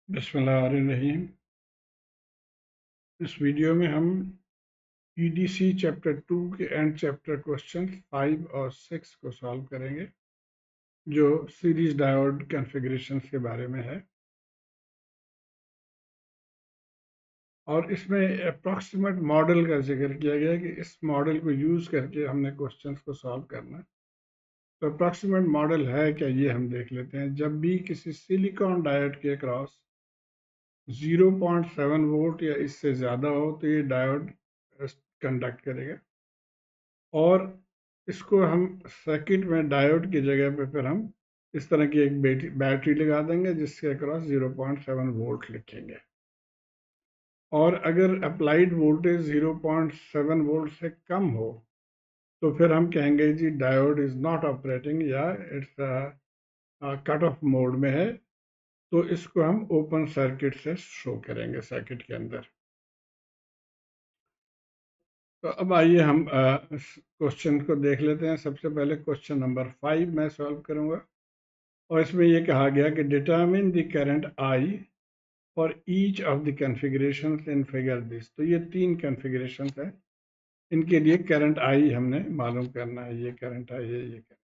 बिस्मिल्लाहिर्रहमानिर्रहीम। इस वीडियो में हम EDC चैप्टर 2 के एंड चैप्टर क्वेश्चन 5 और 6 को सॉल्व करेंगे, जो सीरीज डायोड कॉन्फ़िगरेशन के बारे में है। और इसमें अप्रॉक्सीमेट मॉडल का जिक्र किया गया है कि इस मॉडल को यूज़ करके हमने क्वेश्चंस को सॉल्व करना है। तो अप्रॉक्सीमेट मॉडल है क्या, ये हम देख लेते हैं। जब भी किसी सिलिकॉन डायोड के अक्रॉस 0.7 वोल्ट या इससे ज़्यादा हो तो ये डायोड कंडक्ट करेगा, और इसको हम सर्किट में डायोड की जगह पे फिर हम इस तरह की एक बैटरी लगा देंगे जिसके अक्रॉस 0.7 वोल्ट लिखेंगे। और अगर अप्लाइड वोल्टेज 0.7 वोल्ट से कम हो तो फिर हम कहेंगे जी डायोड इज नॉट ऑपरेटिंग, या इट्स कट ऑफ मोड में है, तो इसको हम ओपन सर्किट से शो करेंगे सर्किट के अंदर। तो अब आइए हम क्वेश्चन को देख लेते हैं। सबसे पहले क्वेश्चन नंबर 5 मैं सॉल्व करूंगा, और इसमें यह कहा गया कि determine the current I for each of the configuration in figure this. तो ये 3 कॉन्फ़िगरेशन है, इनके लिए करंट आई हमने मालूम करना है। ये करंट आई है, ये करंट।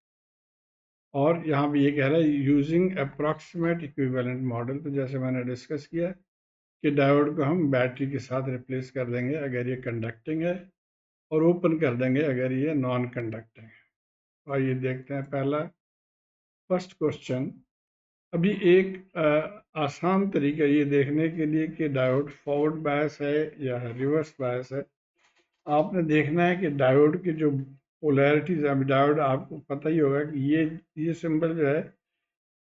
और यहाँ भी ये कह रहा है यूजिंग अप्रॉक्सीमेट इक्विवेलेंट मॉडल। तो जैसे मैंने डिस्कस किया कि डायोड को हम बैटरी के साथ रिप्लेस कर देंगे अगर ये कंडक्टिंग है, और ओपन कर देंगे अगर ये नॉन कंडक्टिंग है। आइए देखते हैं पहला फर्स्ट क्वेश्चन। अभी एक आसान तरीका ये देखने के लिए कि डायोड फॉरवर्ड बायस है या रिवर्स बायस है, आपने देखना है कि डायोड की जो पोलैरिटीज है। अभी डायोड आपको पता ही होगा कि ये सिंबल जो है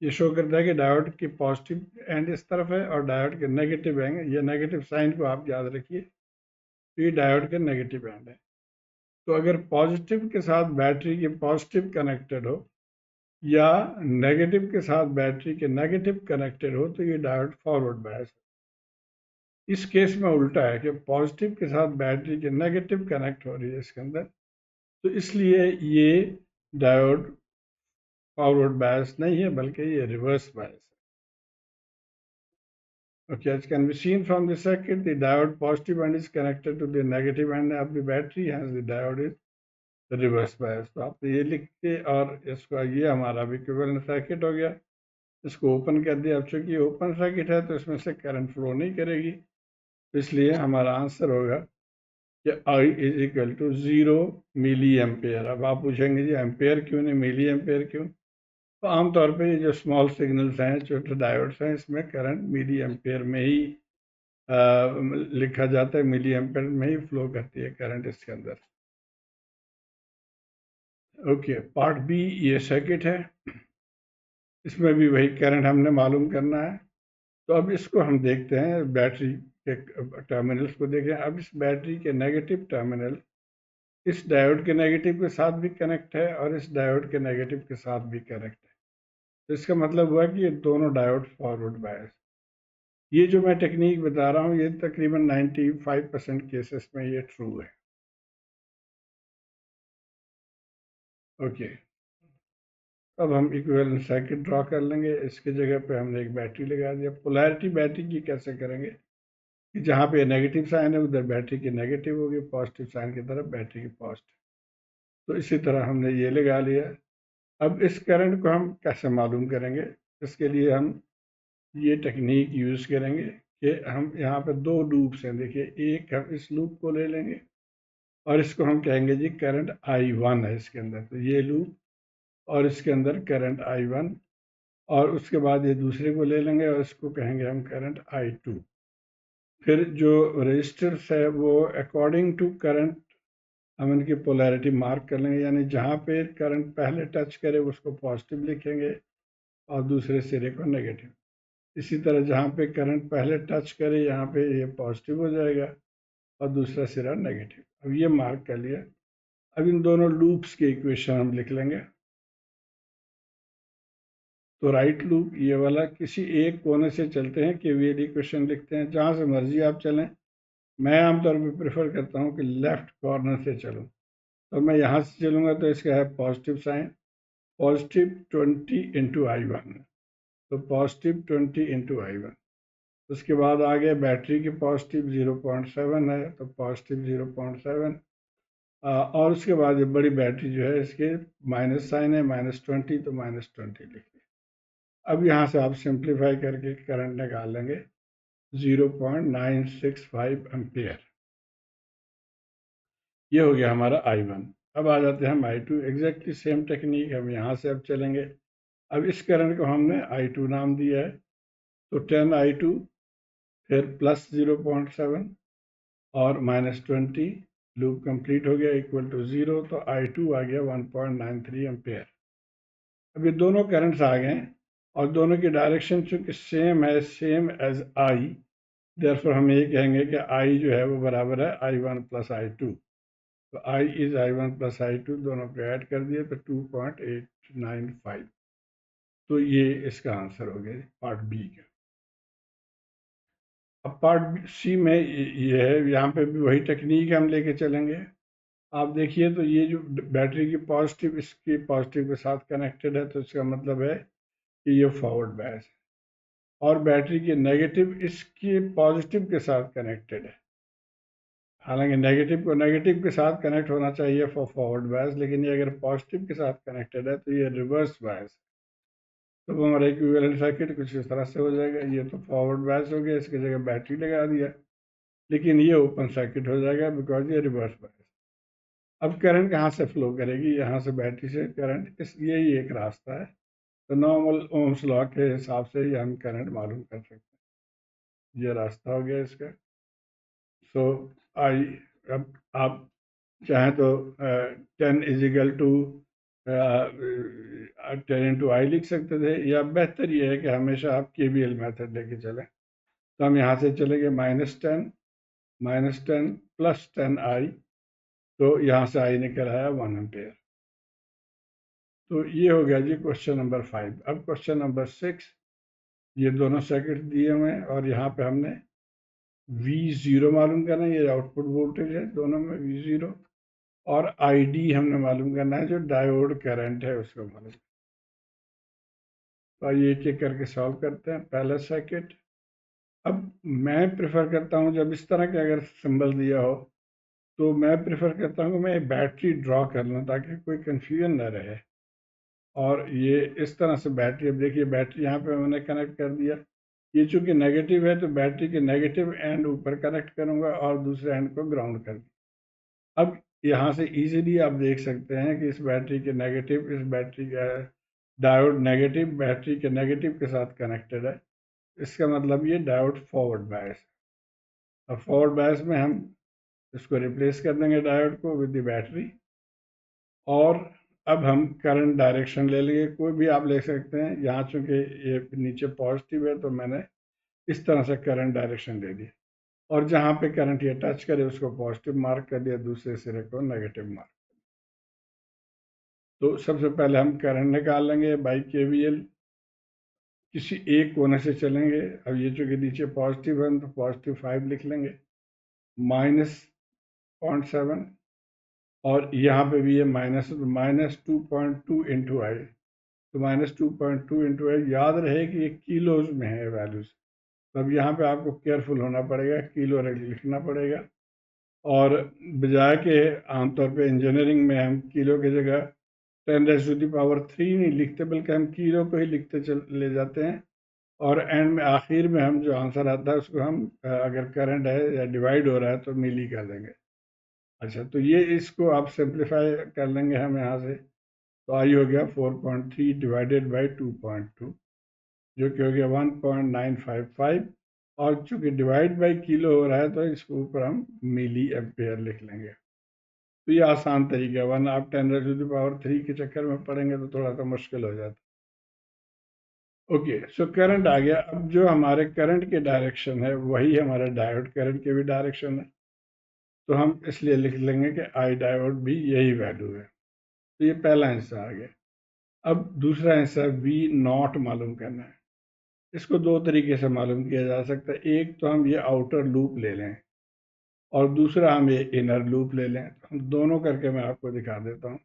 ये शो करता है कि डायोड की पॉजिटिव एंड इस तरफ है और डायोड के नेगेटिव एंड, ये नेगेटिव साइन को आप याद रखिए, तो ये डायोड के नेगेटिव एंड है। तो अगर पॉजिटिव के साथ बैटरी के पॉजिटिव कनेक्टेड हो या नेगेटिव के साथ बैटरी के नेगेटिव कनेक्टेड हो तो ये डायोड फॉरवर्ड बायस है। इस केस में उल्टा है कि पॉजिटिव के साथ बैटरी के नेगेटिव कनेक्ट हो रही है इसके अंदर, तो इसलिए ये डायोड फॉरवर्ड बायस नहीं है बल्कि ये रिवर्स बायस है। Okay, as can be seen from the circuit, the diode positive end is connected to the negative end of the battery, hence the diode is reverse bias. तो आप ये लिख के, और इसका ये हमारा भी इक्विवेलेंट सर्किट हो गया। इसको ओपन कर दिया। अब चूंकि ओपन सर्किट है तो इसमें से करंट फ्लो नहीं करेगी, तो इसलिए हमारा आंसर होगा कि I is equal to 0 milliampere. अब आप पूछेंगे जी एम्पेयर क्यों नहीं, मिली एम्पेयर क्यों? तो आमतौर पे ये जो स्मॉल सिग्नल्स हैं, छोटे डायोड्स हैं, इसमें करंट मिली एम्पेयर में ही लिखा जाता है, मिली एम्पेयर में ही फ्लो करती है करंट इसके अंदर। ओके, पार्ट बी ये सर्किट है, इसमें भी वही करंट हमने मालूम करना है। तो अब इसको हम देखते हैं, बैटरी के टर्मिनल्स को देखें। अब इस बैटरी के नेगेटिव टर्मिनल इस डायोड के नेगेटिव के साथ भी कनेक्ट है और इस डायोड के नेगेटिव के साथ भी कनेक्ट है। तो इसका मतलब हुआ कि ये दोनों डायोड फॉरवर्ड बायस। ये जो मैं टेक्निक बता रहा हूँ ये तकरीबन 95% केसेस में ये ट्रू है। ओके, अब हम इक्विवेलेंट सर्किट ड्रॉ कर लेंगे। इसकी जगह पे हमने एक बैटरी लगा दिया। पोलैरिटी बैटरी की कैसे करेंगे कि जहाँ पे नेगेटिव साइन है उधर बैटरी की नेगेटिव होगी, पॉजिटिव साइन की तरफ बैटरी की पॉजिटिव। तो इसी तरह हमने ये लगा लिया। अब इस करंट को हम कैसे मालूम करेंगे? इसके लिए हम ये टेक्निक यूज़ करेंगे कि हम यहाँ पे 2 लूप्स हैं। देखिए, एक हम इस लूप को ले लेंगे और इसको हम कहेंगे जी करंट I1 है इसके अंदर, तो ये लूप, और इसके अंदर करंट I1। और उसके बाद ये दूसरे को ले लेंगे और इसको कहेंगे हम करंट I2। फिर जो रजिस्टर्स है वो अकॉर्डिंग टू करंट हम इनकी पोलैरिटी मार्क कर लेंगे, यानी जहाँ पे करंट पहले टच करे उसको पॉजिटिव लिखेंगे और दूसरे सिरे को नेगेटिव। इसी तरह जहाँ पे करंट पहले टच करे यहाँ पे ये पॉजिटिव हो जाएगा और दूसरा सिरा नेगेटिव। अब ये मार्क कर लिया। अब इन दोनों लूप्स के इक्वेशन हम लिख लेंगे। तो राइट लूप ये वाला, किसी एक कोने से चलते हैं, केवीएल इक्वेशन लिखते हैं। जहाँ से मर्जी आप चलें, मैं आमतौर पर प्रेफर करता हूँ कि लेफ्ट कॉर्नर से चलूँ। तो मैं यहाँ से चलूँगा तो इसका है positive sign, positive 20 into I1, तो पॉजिटिव 20 इंटू I1। उसके बाद आगे बैटरी की पॉजिटिव 0.7 है तो पॉजिटिव 0.7, और उसके बाद ये बड़ी बैटरी जो है इसके माइनस साइन है -20 तो -20 लिखिए। अब यहाँ से आप सिंप्लीफाई करके करंट निकाल लेंगे 0.965 एम्पियर। ये हो गया हमारा I1। अब आ जाते हैं हम I2, एग्जैक्टली सेम टेक्निक हम यहाँ से अब चलेंगे। अब इस करंट को हमने I2 नाम दिया है तो 10I2 फिर प्लस 0.7 और -20, लूप कंप्लीट हो गया इक्वल टू 0, तो I2 आ गया 1.93 एम्पेयर। अब ये दोनों करंट्स आ गए और दोनों की डायरेक्शन चूंकि सेम है, सेम एज I, देयरफॉर हम ये कहेंगे कि I जो है वो बराबर है I1 प्लस I2। तो I is I1 plus I2, दोनों को ऐड कर दिए तो 2.895। तो ये इसका आंसर हो गया पार्ट बी का। अब पार्ट सी में ये है, यहाँ पे भी वही टेक्निक हम लेके चलेंगे। आप देखिए तो ये जो बैटरी की पॉजिटिव इसकी पॉजिटिव के साथ कनेक्टेड है तो इसका मतलब है कि ये फॉरवर्ड बायस है, और बैटरी की नेगेटिव इसके पॉजिटिव के साथ कनेक्टेड है। हालांकि नेगेटिव को नेगेटिव के साथ कनेक्ट होना चाहिए फॉर फॉरवर्ड बायस, लेकिन ये अगर पॉजिटिव के साथ कनेक्टेड है तो ये रिवर्स बायस है। तो हमारा इक्विवेलेंट सर्किट कुछ इस तरह से हो जाएगा। ये तो फॉरवर्ड बायस हो गया, इसकी जगह बैटरी लगा दिया, लेकिन ये ओपन सर्किट हो जाएगा बिकॉज ये रिवर्स बायस। अब करंट कहाँ से फ्लो करेगी? यहाँ से बैटरी से करंट, इस यही एक रास्ता है। तो नॉर्मल ओम्स लॉ के हिसाब से ही हम करंट मालूम कर सकते हैं। ये रास्ता हो गया इसका। सो आई, अब आप चाहें तो 10 इजिकल टू 10 × I लिख सकते थे, या बेहतर ये है कि हमेशा आप KVL मेथड लेके चलें। तो हम यहाँ से चलेंगे -10 -10 प्लस 10I, तो यहाँ से I निकल आया 1 एम्पेयर। तो ये हो गया जी क्वेश्चन नंबर 5। अब क्वेश्चन नंबर 6, ये दोनों सर्किट दिए हुए हैं और यहाँ पे हमने V0 मालूम करना है, ये आउटपुट वोल्टेज है दोनों में V0, और ID हमने मालूम करना है जो डायोड करंट है उसको मालूम। तो आइए एक एक करके सॉल्व करते हैं। पहला सर्किट, अब मैं प्रेफर करता हूँ जब इस तरह के अगर सिंबल दिया हो तो मैं प्रेफर करता हूँ कि मैं बैटरी ड्रॉ कर लूँ ताकि कोई कन्फ्यूजन ना रहे। और ये इस तरह से बैटरी, अब देखिए बैटरी यहाँ पे मैंने कनेक्ट कर दिया। ये चूंकि नेगेटिव है तो बैटरी के नेगेटिव एंड ऊपर कनेक्ट करूँगा और दूसरे एंड को ग्राउंड कर दिया। अब यहाँ से इजीली आप देख सकते हैं कि इस बैटरी के नेगेटिव, इस बैटरी का डायोड नेगेटिव बैटरी के नेगेटिव के साथ कनेक्टेड है। इसका मतलब ये डायोड फॉरवर्ड बायस है। अब फॉरवर्ड बायस में हम इसको रिप्लेस कर देंगे डायोड को विद द बैटरी, और अब हम करंट डायरेक्शन ले लेंगे, कोई भी आप ले सकते हैं। यहाँ चूंकि ये नीचे पॉजिटिव है तो मैंने इस तरह से करंट डायरेक्शन ले ली, और जहाँ पे करंट ये टच करे उसको पॉजिटिव मार्क कर दिया, दूसरे सिरे को नेगेटिव मार्क। तो सबसे पहले हम करंट निकाल लेंगे बाई KVL। किसी एक कोने से चलेंगे। अब ये चूंकि नीचे पॉजिटिव है तो +5 लिख लेंगे, -0.7, और यहाँ पे भी ये माइनस, तो -2.2 इंटू आई, तो -2.2 इंटू आई। याद रहे कि ये किलोज में है वैल्यूज, तो अब यहाँ पे आपको केयरफुल होना पड़ेगा, किलो लिखना पड़ेगा। और बजाय के आमतौर पे इंजीनियरिंग में हम किलो की जगह 10⁻³ नहीं लिखते, बल्कि हम किलो को ही लिखते ले जाते हैं, और एंड में आखिर में हम जो आंसर आता है उसको हम अगर करंट है या डिवाइड हो रहा है तो मिली कर देंगे। अच्छा, तो ये इसको आप सिंप्लीफाई कर लेंगे हम यहाँ से, तो आई हो गया 4.3 डिवाइडेड बाई 2.2, जो कि हो गया 1.955, और चूंकि डिवाइड बाई किलो हो रहा है तो इसके ऊपर हम मिली एम्पेयर लिख लेंगे। तो ये आसान तरीका है, वरना आप 10⁻³ के चक्कर में पड़ेंगे तो थोड़ा सा मुश्किल हो जाता। ओके, सो करंट आ गया। अब जो हमारे करंट के डायरेक्शन है वही हमारे डायोड करंट के भी डायरेक्शन है, तो हम इसलिए लिख लेंगे कि आई डायोड भी यही वैल्यू है। तो ये पहला हिस्सा आ गया। अब दूसरा हिस्सा V0 मालूम करना है। इसको दो तरीके से मालूम किया जा सकता है। एक तो हम ये आउटर लूप ले लें, और दूसरा हम ये इनर लूप ले लें। तो हम दोनों करके मैं आपको दिखा देता हूँ।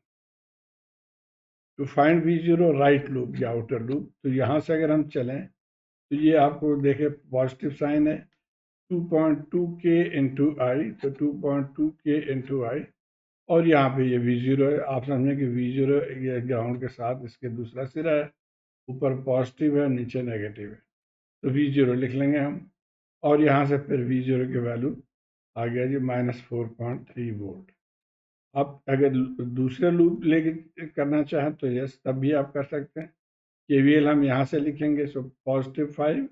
To find V0 right loop या आउटर लूप, तो यहाँ से अगर हम चलें तो ये आपको देखे पॉजिटिव साइन है 2.2 के इंटू आई, तो 2.2 के इंटू आई, और यहाँ पे ये V0 है। आप समझें कि V0 ये ग्राउंड के साथ इसके दूसरा सिरा है, ऊपर पॉजिटिव है नीचे नेगेटिव है, तो V0 लिख लेंगे हम। और यहाँ से फिर V0 की वैल्यू आ गया जी -4.3 वोल्ट। आप अगर दूसरे लूप लेके करना चाहें तो यस, तब भी आप कर सकते हैं। KVL हम यहाँ से लिखेंगे, सो +5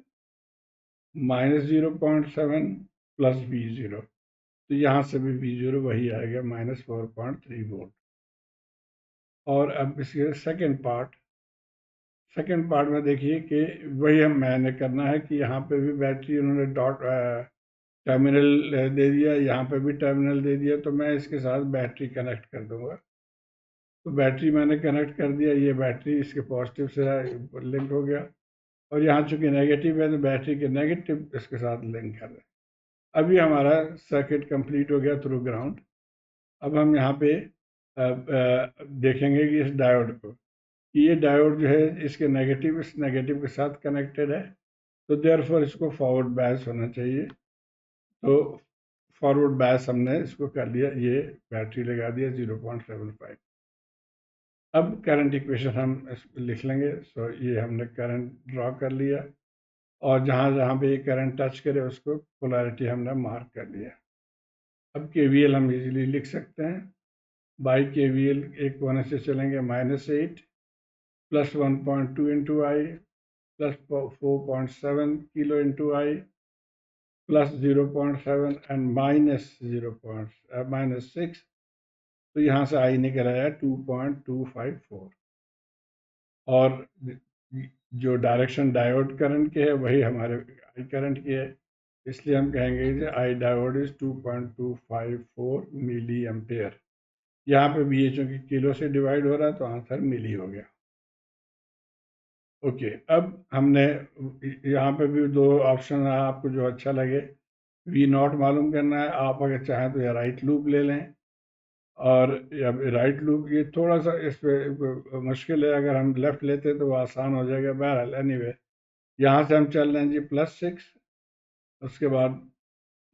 -0.7 प्लस V0, तो यहाँ से भी V0 वही आएगा -4.3 वोल्ट। और अब इसके सेकंड पार्ट में देखिए कि वही हम मैंने करना है कि यहाँ पे भी बैटरी उन्होंने डॉट टर्मिनल दे दिया, यहाँ पे भी टर्मिनल दे दिया, तो मैं इसके साथ बैटरी कनेक्ट कर दूंगा। तो बैटरी मैंने कनेक्ट कर दिया, ये बैटरी इसके पॉजिटिव से लिंक हो गया, और यहाँ चूंकि नेगेटिव है तो बैटरी के नेगेटिव इसके साथ लिंक कर रहे हैं। अभी हमारा सर्किट कंप्लीट हो गया थ्रू ग्राउंड। अब हम यहाँ पे देखेंगे कि इस डायोड को, कि ये डायोड जो है इसके नेगेटिव इस नेगेटिव के साथ कनेक्टेड है, तो देयरफॉर इसको फॉरवर्ड बायस होना चाहिए। तो फॉरवर्ड बायस हमने इसको कर लिया, ये बैटरी लगा दिया 0.75। अब करंट इक्वेशन हम लिख लेंगे। सो ये हमने करंट ड्रॉ कर लिया, और जहाँ जहाँ पे ये करंट टच करे उसको पोलैरिटी हमने मार्क कर लिया। अब KVL हम इजीली लिख सकते हैं। बाई KVL एक कोने से चलेंगे, -8 plus 1.2 into I plus 4.7 kilo into I plus 0.7 and -6, तो यहाँ से आई निकल आया 2.254। और जो डायरेक्शन डायोड करंट के है वही हमारे आई करंट की है, इसलिए हम कहेंगे कि आई डायोड इज 2.254 मिली एम्पेयर। यहाँ पे भी ये चूंकि किलो से डिवाइड हो रहा है तो आंसर मिली हो गया। ओके, अब हमने यहाँ पे भी दो ऑप्शन है, आपको जो अच्छा लगे। V0 मालूम करना है, आप अगर चाहें तो या राइट लूप ले लें, और या राइट लूप ये थोड़ा सा इस पे मुश्किल है, अगर हम लेफ्ट लेते तो वो आसान हो जाएगा। बहरहाल एनीवे, यहाँ से हम चल रहे हैं जी +6, उसके बाद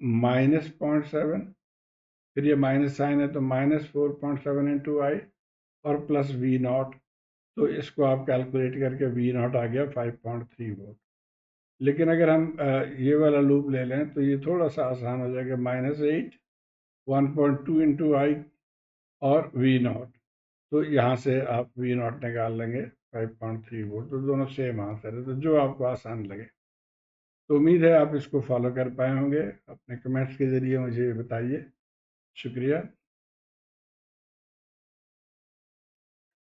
-0.7, फिर ये माइनस साइन है तो -4.7 इंटू आई, और प्लस V0, तो इसको आप कैलकुलेट करके V0 आ गया 5.3 वोल्ट। लेकिन अगर हम ये वाला लूप ले लें तो ये थोड़ा सा आसान हो जाएगा, -8 1.2 इंटू आई और V0, तो यहाँ से आप V0 निकाल लेंगे 5.3 वोल्ट। तो दोनों सेम आंसर है, तो जो आपको आसान लगे। तो उम्मीद है आप इसको फॉलो कर पाए होंगे। अपने कमेंट्स के ज़रिए मुझे बताइए। शुक्रिया।